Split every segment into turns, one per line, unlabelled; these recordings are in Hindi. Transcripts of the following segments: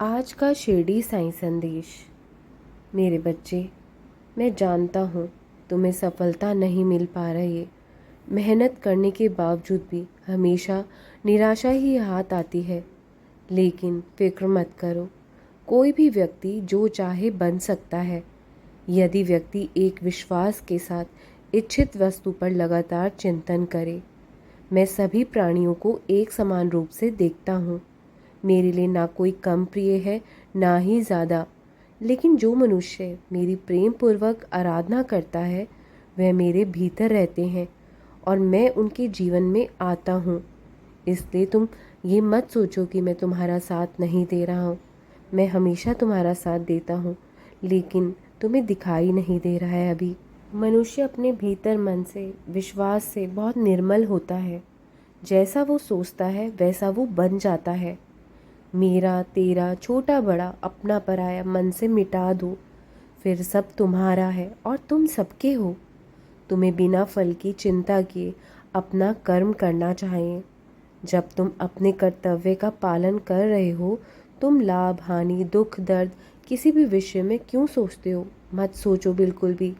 आज का शिरडी साईं संदेश। मेरे बच्चे, मैं जानता हूँ तुम्हें सफलता नहीं मिल पा रही है। मेहनत करने के बावजूद भी हमेशा निराशा ही हाथ आती है। लेकिन फिक्र मत करो, कोई भी व्यक्ति जो चाहे बन सकता है, यदि व्यक्ति एक विश्वास के साथ इच्छित वस्तु पर लगातार चिंतन करे। मैं सभी प्राणियों को एक समान रूप से देखता हूँ। मेरे लिए ना कोई कम प्रिय है, ना ही ज़्यादा। लेकिन जो मनुष्य मेरी प्रेम पूर्वक आराधना करता है, वह मेरे भीतर रहते हैं और मैं उनके जीवन में आता हूँ। इसलिए तुम ये मत सोचो कि मैं तुम्हारा साथ नहीं दे रहा हूँ। मैं हमेशा तुम्हारा साथ देता हूँ, लेकिन तुम्हें दिखाई नहीं दे रहा है अभी। मनुष्य अपने भीतर मन से, विश्वास से बहुत निर्मल होता है। जैसा वो सोचता है वैसा वो बन जाता है। मेरा तेरा छोटा बड़ा अपना पराया मन से मिटा दो, फिर सब तुम्हारा है और तुम सबके हो। तुम्हें बिना फल की चिंता किए अपना कर्म करना चाहिए। जब तुम अपने कर्तव्य का पालन कर रहे हो, तुम लाभ हानि दुख दर्द किसी भी विषय में क्यों सोचते हो? मत सोचो बिल्कुल भी।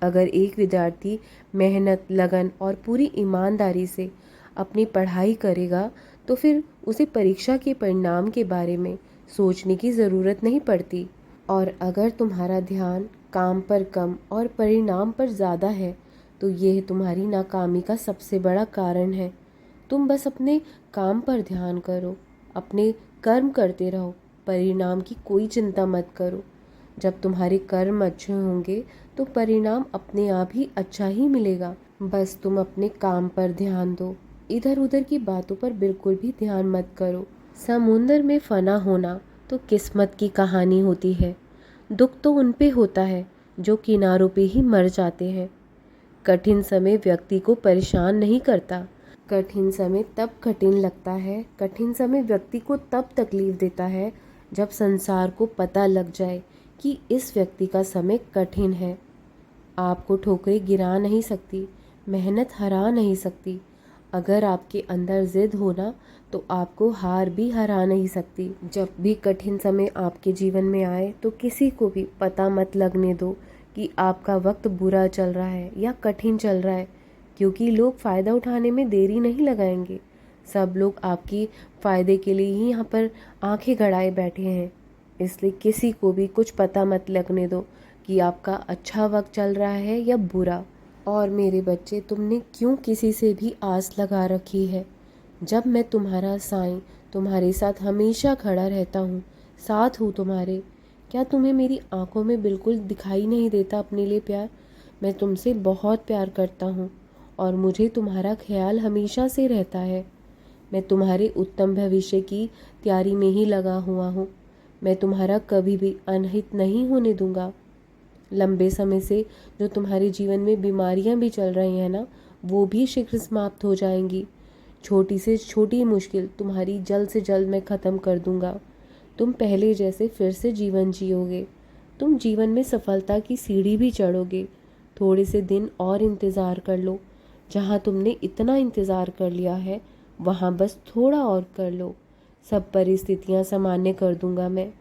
अगर एक विद्यार्थी मेहनत, लगन और पूरी ईमानदारी से अपनी पढ़ाई करेगा, तो फिर उसे परीक्षा के परिणाम के बारे में सोचने की ज़रूरत नहीं पड़ती। और अगर तुम्हारा ध्यान काम पर कम और परिणाम पर ज़्यादा है, तो यह तुम्हारी नाकामी का सबसे बड़ा कारण है। तुम बस अपने काम पर ध्यान करो, अपने कर्म करते रहो, परिणाम की कोई चिंता मत करो। जब तुम्हारे कर्म अच्छे होंगे तो परिणाम अपने आप ही अच्छा ही मिलेगा। बस तुम अपने काम पर ध्यान दो, इधर उधर की बातों पर बिल्कुल भी ध्यान मत करो। समुंदर में फना होना तो किस्मत की कहानी होती है। दुख तो उन पे होता है जो किनारों पे ही मर जाते हैं। कठिन समय व्यक्ति को परेशान नहीं करता। कठिन समय तब कठिन लगता है, कठिन समय व्यक्ति को तब तकलीफ देता है जब संसार को पता लग जाए कि इस व्यक्ति का समय कठिन है। आपको ठोकरें गिरा नहीं सकती, मेहनत हरा नहीं सकती। अगर आपके अंदर जिद हो ना, तो आपको हार भी हरा नहीं सकती। जब भी कठिन समय आपके जीवन में आए, तो किसी को भी पता मत लगने दो कि आपका वक्त बुरा चल रहा है या कठिन चल रहा है, क्योंकि लोग फ़ायदा उठाने में देरी नहीं लगाएंगे। सब लोग आपकी फ़ायदे के लिए ही यहाँ पर आंखें गड़ाए बैठे हैं। इसलिए किसी को भी कुछ पता मत लगने दो कि आपका अच्छा वक्त चल रहा है या बुरा। और मेरे बच्चे, तुमने क्यों किसी से भी आस लगा रखी है? जब मैं तुम्हारा साईं तुम्हारे साथ हमेशा खड़ा रहता हूँ, साथ हूँ तुम्हारे, क्या तुम्हें मेरी आंखों में बिल्कुल दिखाई नहीं देता अपने लिए प्यार? मैं तुमसे बहुत प्यार करता हूँ और मुझे तुम्हारा ख्याल हमेशा से रहता है। मैं तुम्हारे उत्तम भविष्य की तैयारी में ही लगा हुआ हूँ। मैं तुम्हारा कभी भी अनहित नहीं होने दूंगा। लंबे समय से जो तुम्हारे जीवन में बीमारियां भी चल रही हैं ना, वो भी शीघ्र समाप्त हो जाएंगी। छोटी से छोटी मुश्किल तुम्हारी जल्द से जल्द मैं ख़त्म कर दूंगा। तुम पहले जैसे फिर से जीवन जियोगे। तुम जीवन में सफलता की सीढ़ी भी चढ़ोगे। थोड़े से दिन और इंतज़ार कर लो। जहाँ तुमने इतना इंतज़ार कर लिया है, वहाँ बस थोड़ा और कर लो। सब परिस्थितियाँ सामान्य कर दूंगा मैं।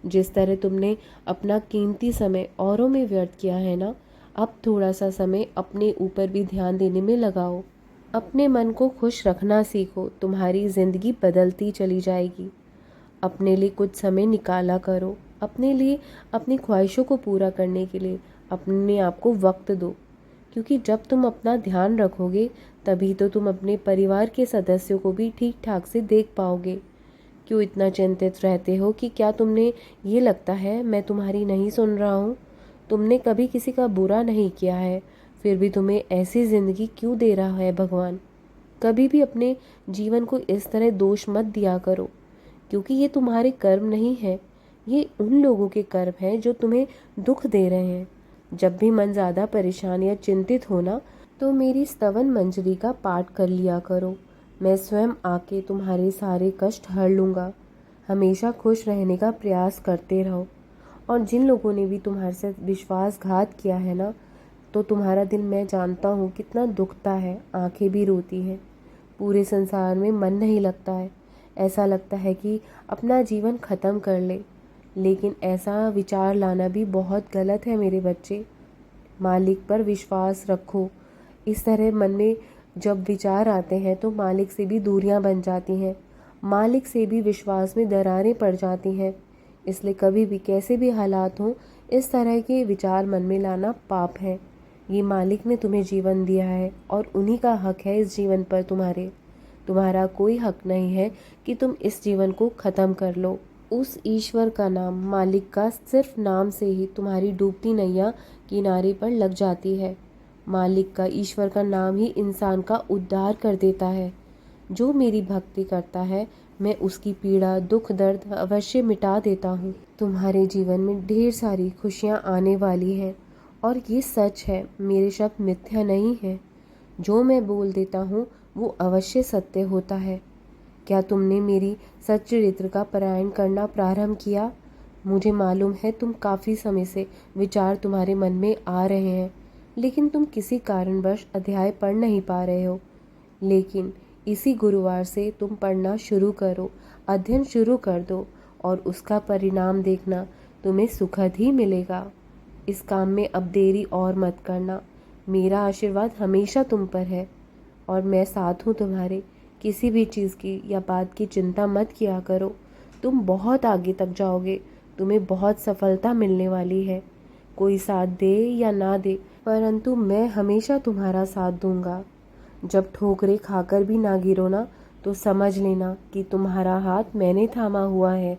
जिस तरह तुमने अपना कीमती समय औरों में व्यर्थ किया है ना, अब थोड़ा सा समय अपने ऊपर भी ध्यान देने में लगाओ। अपने मन को खुश रखना सीखो, तुम्हारी ज़िंदगी बदलती चली जाएगी। अपने लिए कुछ समय निकाला करो। अपने लिए, अपनी ख्वाहिशों को पूरा करने के लिए अपने आप को वक्त दो, क्योंकि जब तुम अपना ध्यान रखोगे, तभी तो तुम अपने परिवार के सदस्यों को भी ठीक ठाक से देख पाओगे। क्यों इतना चिंतित रहते हो? कि क्या तुमने ये लगता है मैं तुम्हारी नहीं सुन रहा हूँ? तुमने कभी किसी का बुरा नहीं किया है, फिर भी तुम्हें ऐसी ज़िंदगी क्यों दे रहा है भगवान? कभी भी अपने जीवन को इस तरह दोष मत दिया करो, क्योंकि ये तुम्हारे कर्म नहीं है, ये उन लोगों के कर्म हैं जो तुम्हें दुख दे रहे हैं। जब भी मन ज़्यादा परेशान या चिंतित होना, तो मेरी स्तवन मंजरी का पाठ कर लिया करो। मैं स्वयं आके तुम्हारे सारे कष्ट हर लूँगा। हमेशा खुश रहने का प्रयास करते रहो। और जिन लोगों ने भी तुम्हारे साथ विश्वासघात किया है ना, तो तुम्हारा दिल मैं जानता हूँ कितना दुखता है, आंखें भी रोती हैं, पूरे संसार में मन नहीं लगता है। ऐसा लगता है कि अपना जीवन ख़त्म कर ले, लेकिन ऐसा विचार लाना भी बहुत गलत है मेरे बच्चे। मालिक पर विश्वास रखो। इस तरह मन में जब विचार आते हैं तो मालिक से भी दूरियां बन जाती हैं, मालिक से भी विश्वास में दरारें पड़ जाती हैं। इसलिए कभी भी कैसे भी हालात हों, इस तरह के विचार मन में लाना पाप है। ये मालिक ने तुम्हें जीवन दिया है और उन्हीं का हक है इस जीवन पर तुम्हारा कोई हक नहीं है कि तुम इस जीवन को ख़त्म कर लो। उस ईश्वर का नाम, मालिक का सिर्फ नाम से ही तुम्हारी डूबती नैया किनारे पर लग जाती है। मालिक का, ईश्वर का नाम ही इंसान का उद्धार कर देता है। जो मेरी भक्ति करता है, मैं उसकी पीड़ा, दुख, दर्द अवश्य मिटा देता हूँ। तुम्हारे जीवन में ढेर सारी खुशियाँ आने वाली हैं और ये सच है, मेरे शब्द मिथ्या नहीं है। जो मैं बोल देता हूँ वो अवश्य सत्य होता है। क्या तुमने मेरी सच्चरित्र का पारायण करना प्रारंभ किया? मुझे मालूम है तुम काफ़ी समय से विचार तुम्हारे मन में आ रहे हैं, लेकिन तुम किसी कारणवश अध्याय पढ़ नहीं पा रहे हो। लेकिन इसी गुरुवार से तुम पढ़ना शुरू करो, अध्ययन शुरू कर दो और उसका परिणाम देखना, तुम्हें सुखद ही मिलेगा। इस काम में अब देरी और मत करना। मेरा आशीर्वाद हमेशा तुम पर है और मैं साथ हूँ तुम्हारे। किसी भी चीज़ की या बात की चिंता मत किया करो। तुम बहुत आगे तक जाओगे, तुम्हें बहुत सफलता मिलने वाली है। कोई साथ दे या ना दे, परंतु मैं हमेशा तुम्हारा साथ दूंगा। जब ठोकरें खाकर भी ना गिरो ना, तो समझ लेना कि तुम्हारा हाथ मैंने थामा हुआ है।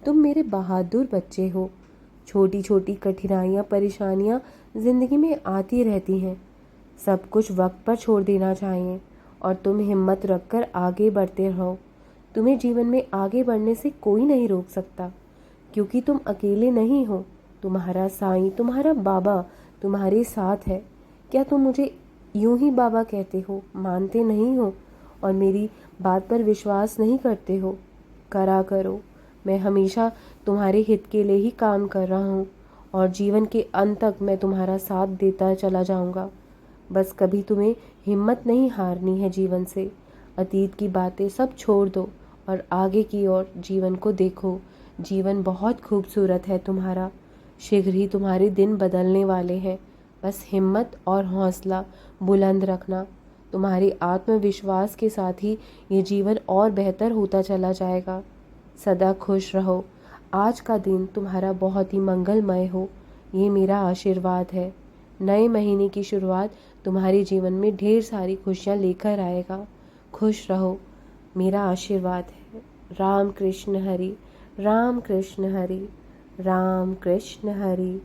तुम मेरे बहादुर बच्चे हो। छोटी छोटी कठिनाइयाँ, परेशानियाँ ज़िंदगी में आती रहती हैं। सब कुछ वक्त पर छोड़ देना चाहिए और तुम हिम्मत रखकर आगे बढ़ते रहो। तुम्हें जीवन में आगे बढ़ने से कोई नहीं रोक सकता, क्योंकि तुम अकेले नहीं हो। तुम्हारा साईं, तुम्हारा बाबा तुम्हारे साथ है। क्या तुम मुझे यूं ही बाबा कहते हो, मानते नहीं हो और मेरी बात पर विश्वास नहीं करते हो? करा करो। मैं हमेशा तुम्हारे हित के लिए ही काम कर रहा हूँ और जीवन के अंत तक मैं तुम्हारा साथ देता चला जाऊँगा। बस कभी तुम्हें हिम्मत नहीं हारनी है जीवन से। अतीत की बातें सब छोड़ दो और आगे की ओर जीवन को देखो। जीवन बहुत खूबसूरत है तुम्हारा। शीघ्र ही तुम्हारे दिन बदलने वाले हैं। बस हिम्मत और हौसला बुलंद रखना। तुम्हारे आत्मविश्वास के साथ ही ये जीवन और बेहतर होता चला जाएगा। सदा खुश रहो। आज का दिन तुम्हारा बहुत ही मंगलमय हो, ये मेरा आशीर्वाद है। नए महीने की शुरुआत तुम्हारे जीवन में ढेर सारी खुशियाँ लेकर आएगा। खुश रहो, मेरा आशीर्वाद है। राम कृष्ण हरि, राम कृष्ण हरि, राम कृष्ण हरि।